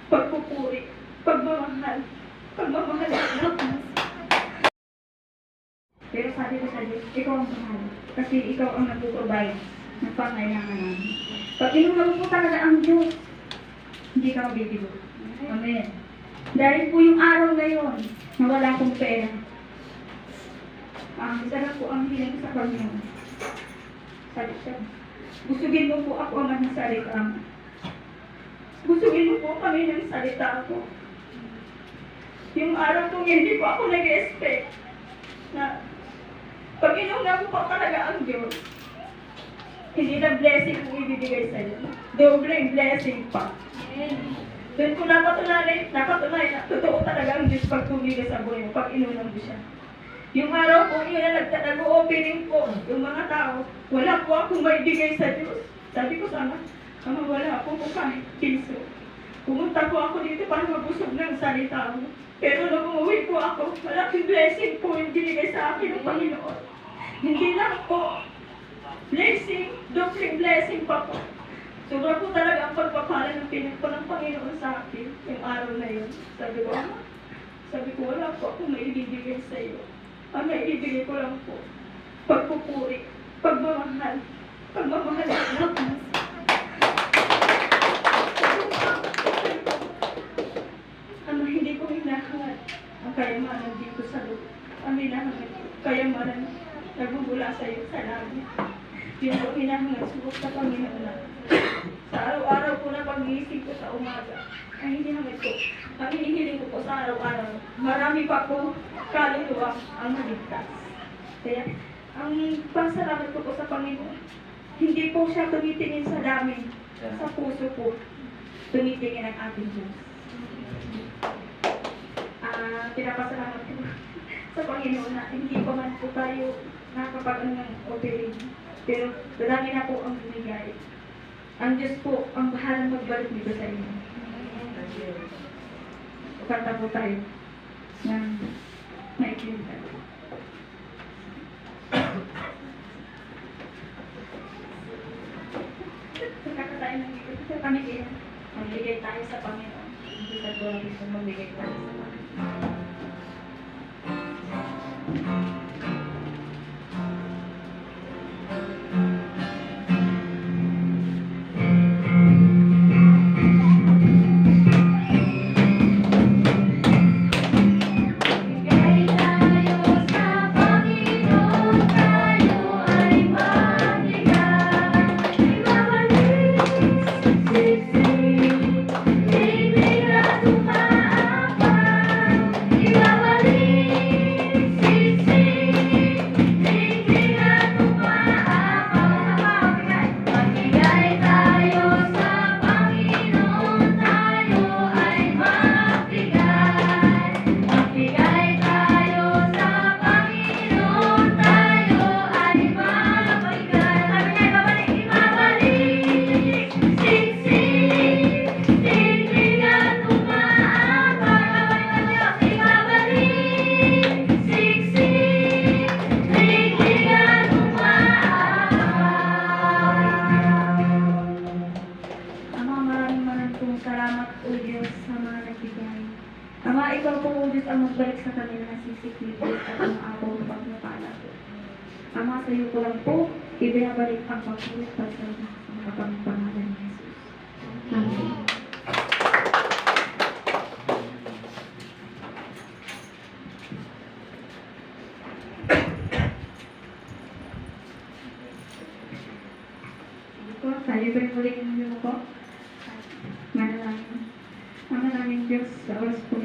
pagpupuri, pagmamahal, pagmamahal ng Diyos. Pero sabi ko sa Diyos, ikaw ang mahal. Kasi ikaw ang nag-provide ng pangailangan namin. Pag inuman mo talaga ang Diyos, hindi ka mabibigo. Amen. Dahil po yung araw na yun, na wala akong pera. Sarap po ang hiling sa Panginoon. Sabi siya, busugin mo po ako ang ng salita mo. Busugin mo po kami ng salita ko. Yung araw kong hindi po ako nag-expect na pag inuna mo pa talaga ang Diyos, hindi na blessing kung ibibigay sa iyo. Doble blessing pa. Doon ko napatunay na totoo talaga ang Diyos pag tumigil sa buhay mo, pag inuna mo siya. Yung araw po yun na nag-opening po, yung mga tao, wala po akong maibigay sa Diyos. Sabi ko sana, wala po kahit piso. Pumunta po ako dito para mabusog ng salita mo. Pero nung umuwi po ako, malaking blessing po yung binigay sa akin ng Panginoon. Hindi lang po blessing, doubling blessing pa po. Sobra po talaga ang pagpapala ng pinagpo ng Panginoon sa akin yung araw na yun. Sabi ko, wala po akong maibibigay sa iyo. Ang maibibigay ko lang po, pagpupuri, pagmamahal, pagmamahal ng Diyos. Hindi ko hinahangad ang kayamanan dito sa lupa. Ang hinahangad ko, kayamanan nagmumula sa iyo sa langit. Yun po hinahangad subok sa Panginoon na. Sa araw-araw po na pag-iisip ko sa umaga, ang hinahangad ko, ang hinihiling ko po sa araw-araw, marami pa po kaluluwa ang maligtas. Kaya, ang pasalamat ko po sa Panginoon, hindi po siya tumitingin sa dami, sa puso po, tumitingin ang ating Diyos. Pinapasalamat ko sa Panginoon na hindi pa man po tayo nakapag ng opening. Pero marami na po ang bumigay. Ang Diyos po ang bahalang magbalik dito sa inyo. Kanta po tayo ng maikling tayo. Kanta tayo ng ito. Kami kaya magbigay tayo sa Panginoon. Hindi sa tuwa rin kung magbigay tayo sa Panginoon. Ama, ikaw po, Diyos, ang magbalik sa kanila na sisiklitin at ang araw ng pagmapala po. Ama, sa iyo ko lang po, ibinabalik ang pagpulit sa mga pangalan ni Jesus. Amen. Sige po, tayo pinag-ulit ninyo po. Manalangin. Ang maraming Diyos sa oras po